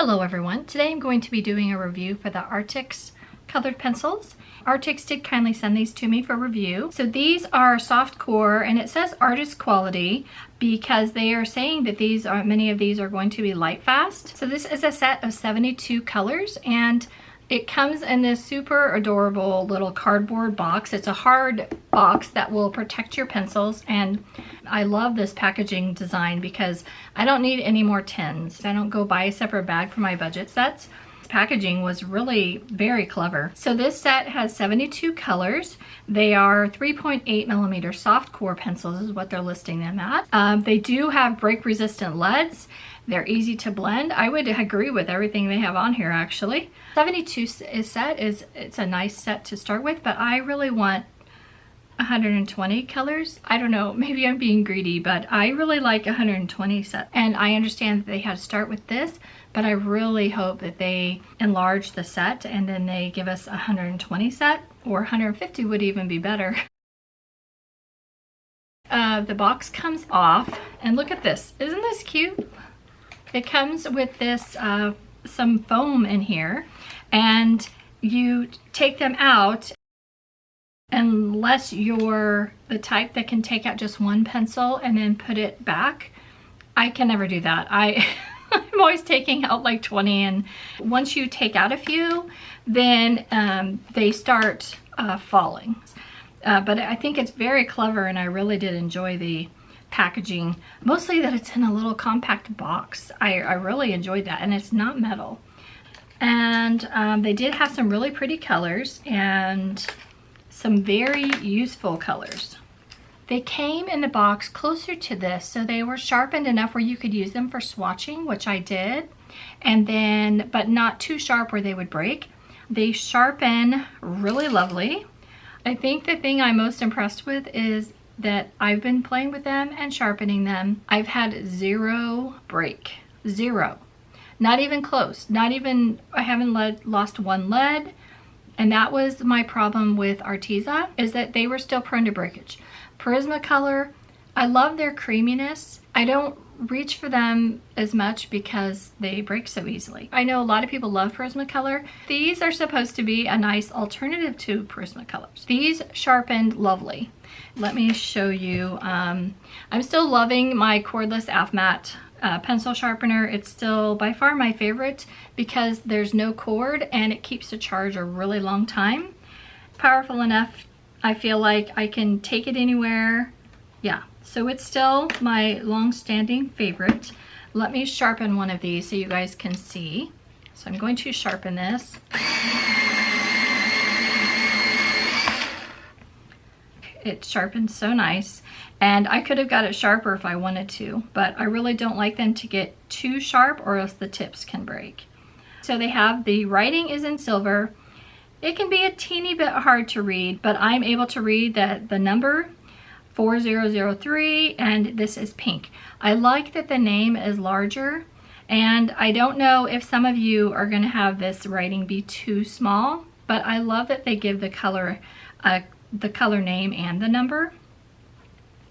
Hello everyone, today I'm going to be doing a review for the Arrtx colored pencils. Arrtx did kindly send these to me for review. So these are soft core and it says artist quality because they are saying that many of these are going to be light fast. So this is a set of 72 colors and it comes in this super adorable little cardboard box. It's a hard box that will protect your pencils, and I love this packaging design because I don't need any more tins. I don't go buy a separate bag for my budget sets. Packaging was really very clever. So this set has 72 colors. They are 3.8 millimeter soft core pencils is what they're listing them at. They do have break resistant leads. They're easy to blend. I would agree with everything they have on here actually. 72 set it's a nice set to start with, but I really want 120 colors. I don't know, maybe I'm being greedy, but I really like 120 set. And I understand that they had to start with this, but I really hope that they enlarge the set and then they give us 120 set, or 150 would even be better. The box comes off and look at this. Isn't this cute? It comes with this some foam in here, and you take them out unless you're the type that can take out just one pencil and then put it back. I can never do that. I'm always taking out like 20, and once you take out a few, then they start falling. But I think it's very clever, and I really did enjoy the packaging, mostly that it's in a little compact box. I really enjoyed that, and it's not metal. And they did have some really pretty colors and some very useful colors. They came in the box closer to this, so they were sharpened enough where you could use them for swatching, which I did, and then but not too sharp where they would break. They sharpen really lovely. I think the thing I'm most impressed with is that I've been playing with them and sharpening them. I've had zero break, zero, not even close, not even, I haven't lost one lead. And that was my problem with Arrtx, is that they were still prone to breakage. Prismacolor, I love their creaminess. I don't reach for them as much because they break so easily. I know a lot of people love Prismacolor. These are supposed to be a nice alternative to Prismacolors. These sharpened lovely. Let me show you. I'm still loving my cordless AFMAT pencil sharpener. It's still by far my favorite because there's no cord and it keeps the charge a really long time. Powerful enough, I feel like I can take it anywhere. Yeah, so it's still my long-standing favorite. Let me sharpen one of these so you guys can see. So I'm going to sharpen this. It sharpens so nice, and I could have got it sharper if I wanted to, but I really don't like them to get too sharp or else the tips can break. So they have, the writing is in silver. It can be a teeny bit hard to read, but I'm able to read the number 4003, and this is pink. I like that the name is larger, and I don't know if some of you are going to have this writing be too small, but I love that they give the color name and the number.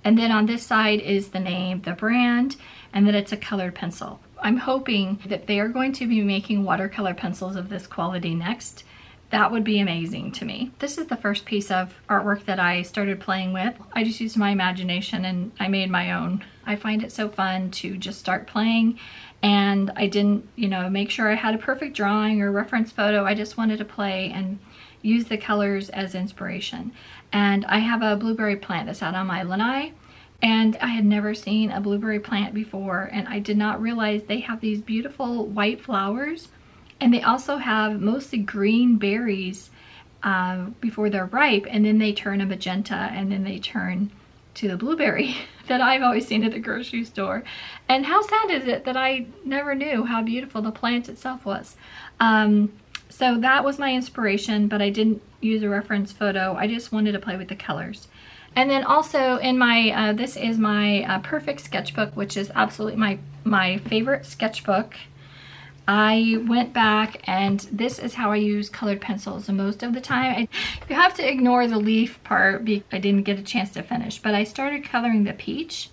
And then on this side is the name, the brand, and that it's a colored pencil. I'm hoping that they are going to be making watercolor pencils of this quality next. That would be amazing to me. This is the first piece of artwork that I started playing with. I just used my imagination and I made my own. I find it so fun to just start playing, and I didn't, make sure I had a perfect drawing or reference photo. I just wanted to play and use the colors as inspiration. And I have a blueberry plant that's out on my lanai, and I had never seen a blueberry plant before, and I did not realize they have these beautiful white flowers, and they also have mostly green berries before they're ripe, and then they turn a magenta, and then they turn to the blueberry that I've always seen at the grocery store. And how sad is it that I never knew how beautiful the plant itself was. So that was my inspiration, but I didn't use a reference photo. I just wanted to play with the colors. And then also in my, this is my Perfect sketchbook, which is absolutely my favorite sketchbook. I went back, and this is how I use colored pencils most of the time. You have to ignore the leaf part because I didn't get a chance to finish, but I started coloring the peach.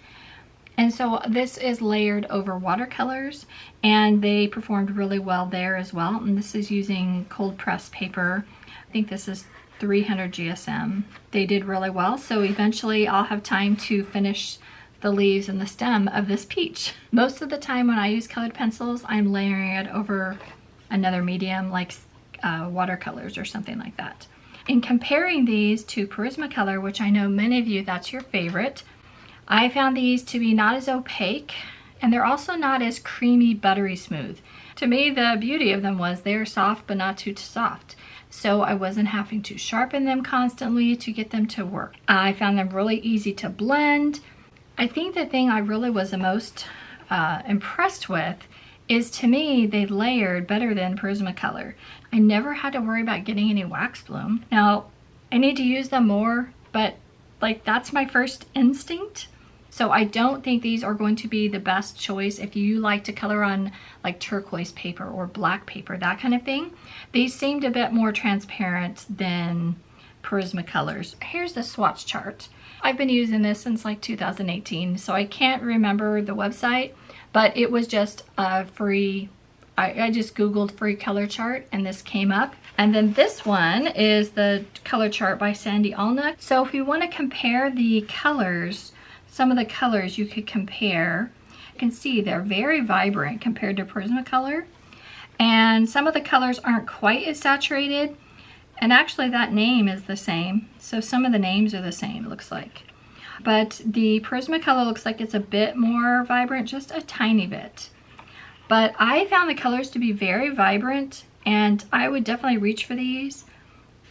And so this is layered over watercolors, and they performed really well there as well. And this is using cold press paper. I think this is 300 GSM. They did really well, so eventually I'll have time to finish the leaves and the stem of this peach. Most of the time when I use colored pencils, I'm layering it over another medium like watercolors or something like that. In comparing these to Prismacolor, which I know many of you, that's your favorite, I found these to be not as opaque, and they're also not as creamy, buttery smooth. To me, the beauty of them was they're soft but not too soft. So I wasn't having to sharpen them constantly to get them to work. I found them really easy to blend. I think the thing I really was the most impressed with is, to me, they layered better than Prismacolor. I never had to worry about getting any wax bloom. Now, I need to use them more, but like that's my first instinct. So I don't think these are going to be the best choice if you like to color on like turquoise paper or black paper, that kind of thing. These seemed a bit more transparent than Prismacolors. Here's the swatch chart. I've been using this since like 2018, so I can't remember the website, but it was just a free, I just Googled free color chart and this came up. And then this one is the color chart by Sandy Alnuck. So if you want to compare the colors, some of the colors you could compare, you can see they're very vibrant compared to Prismacolor. And some of the colors aren't quite as saturated. And actually that name is the same. So some of the names are the same, it looks like. But the Prismacolor looks like it's a bit more vibrant, just a tiny bit. But I found the colors to be very vibrant, and I would definitely reach for these.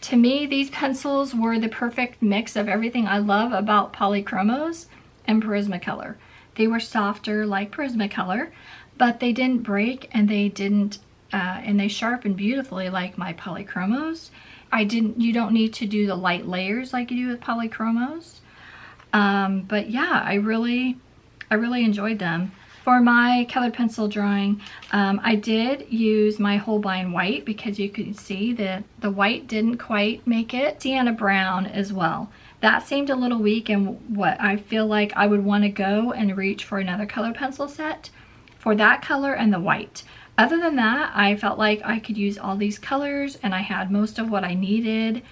To me, these pencils were the perfect mix of everything I love about polychromos and Prismacolor. They were softer like Prismacolor, but they didn't break, and they didn't, and they sharpened beautifully like my polychromos. You don't need to do the light layers like you do with polychromos. But yeah, I really enjoyed them. For my colored pencil drawing, I did use my Holbein white because you could see that the white didn't quite make it. Sienna brown as well. That seemed a little weak, and what I feel like I would want to go and reach for another colored pencil set for that color and the white. Other than that, I felt like I could use all these colors and I had most of what I needed.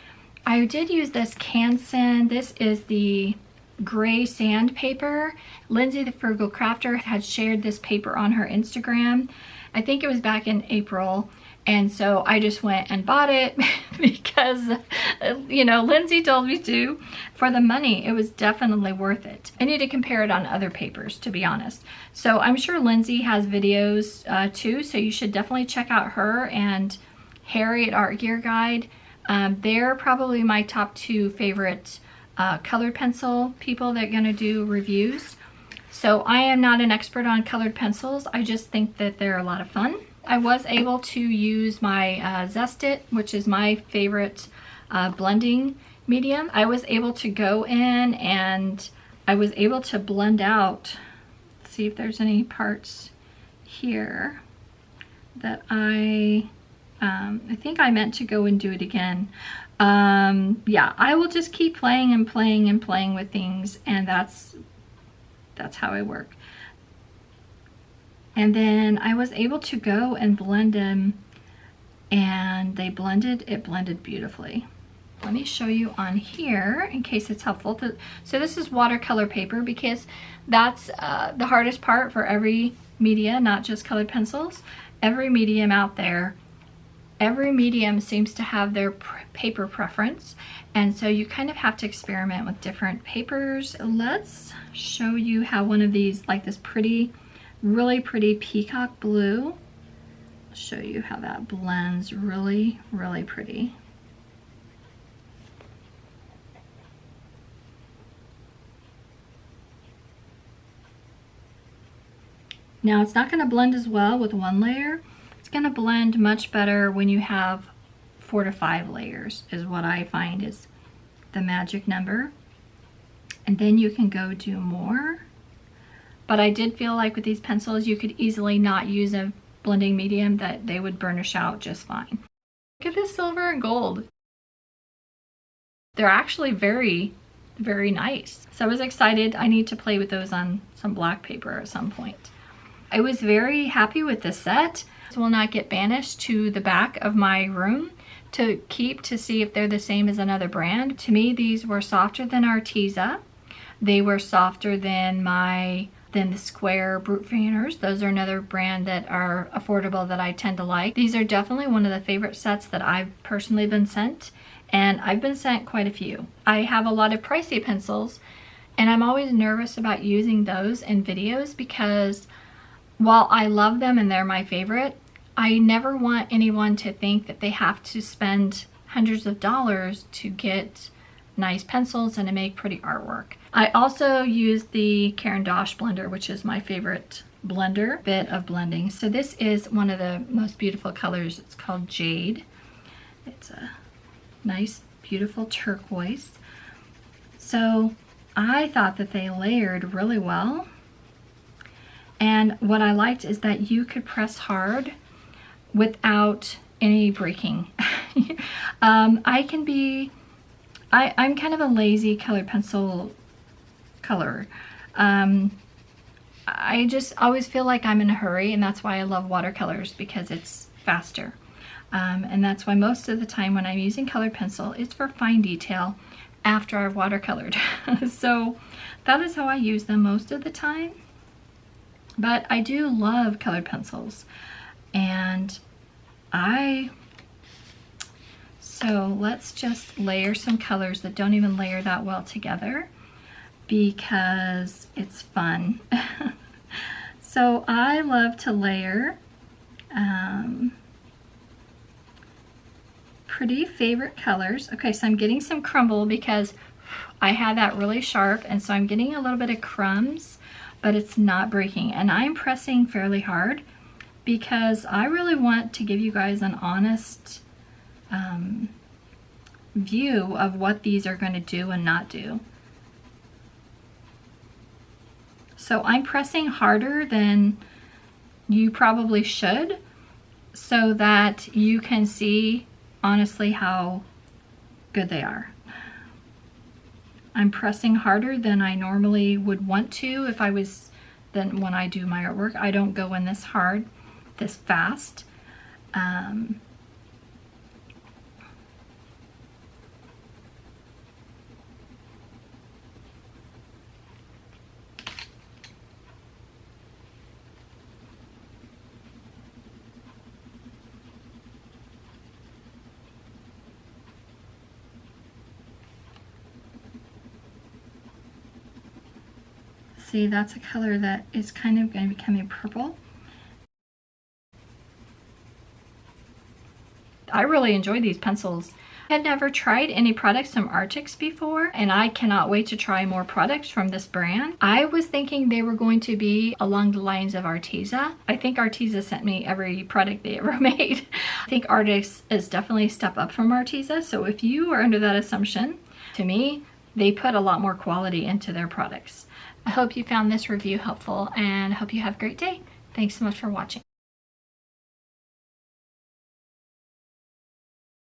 I did use this Canson. This is the gray sandpaper. Lindsay, the Frugal Crafter, had shared this paper on her Instagram. I think it was back in April. And so I just went and bought it because, you know, Lindsay told me to. For the money, it was definitely worth it. I need to compare it on other papers, to be honest. So I'm sure Lindsay has videos too, so you should definitely check out her and Harry at Art Gear Guide. They're probably my top two favorite colored pencil people that are gonna do reviews. So I am not an expert on colored pencils. I just think that they're a lot of fun. I was able to use my Zest-It, which is my favorite blending medium. I was able to go in and I was able to blend out, see if there's any parts here that I think I meant to go and do it again. Yeah, I will just keep playing and playing and playing with things, and that's how I work. And then I was able to go and blend them, and it blended beautifully. Let me show you on here in case it's helpful. So this is watercolor paper because that's the hardest part for every media, not just colored pencils. Every medium out there, every medium seems to have their paper preference, and so you kind of have to experiment with different papers. Let's show you how one of these, like this pretty, really pretty peacock blue, I'll show you how that blends really, really pretty. Now it's not going to blend as well with one layer. It's going to blend much better when you have 4 to 5 layers is what I find is the magic number. And then you can go do more. But I did feel like with these pencils you could easily not use a blending medium, that they would burnish out just fine. Look at this silver and gold. They're actually very very nice. So I was excited. I need to play with those on some black paper at some point. I was very happy with this set. This will not get banished to the back of my room to keep to see if they're the same as another brand. To me, these were softer than Arrtx. They were softer than the square brute fanners. Those are another brand that are affordable that I tend to like. These are definitely one of the favorite sets that I've personally been sent, and I've been sent quite a few. I have a lot of pricey pencils, and I'm always nervous about using those in videos because while I love them and they're my favorite, I never want anyone to think that they have to spend hundreds of dollars to get nice pencils and to make pretty artwork. I also use the Caran blender, which is my favorite blender bit of blending. So this is one of the most beautiful colors. It's called Jade. It's a nice, beautiful turquoise. So I thought that they layered really well. And what I liked is that you could press hard without any breaking. I'm kind of a lazy colored pencil colorer. I just always feel like I'm in a hurry, and that's why I love watercolors, because it's faster. And that's why most of the time when I'm using colored pencil, it's for fine detail after I've watercolored. So that is how I use them most of the time. But I do love colored pencils, and so let's just layer some colors that don't even layer that well together because it's fun. So I love to layer pretty favorite colors. Okay, so I'm getting some crumble because I had that really sharp, and so I'm getting a little bit of crumbs, but it's not breaking. And I'm pressing fairly hard because I really want to give you guys an honest view of what these are going to do and not do. So I'm pressing harder than you probably should so that you can see honestly how good they are. I'm pressing harder than I normally would want to if I was, then when I do my artwork. I don't go in this hard, this fast. See, that's a color that is kind of going to become a purple. I really enjoy these pencils. I had never tried any products from Arrtx before, and I cannot wait to try more products from this brand. I was thinking they were going to be along the lines of Arrtx. I think Arrtx sent me every product they ever made. I think Arrtx is definitely a step up from Arrtx, so if you are under that assumption, to me, they put a lot more quality into their products. I hope you found this review helpful, and I hope you have a great day. Thanks so much for watching.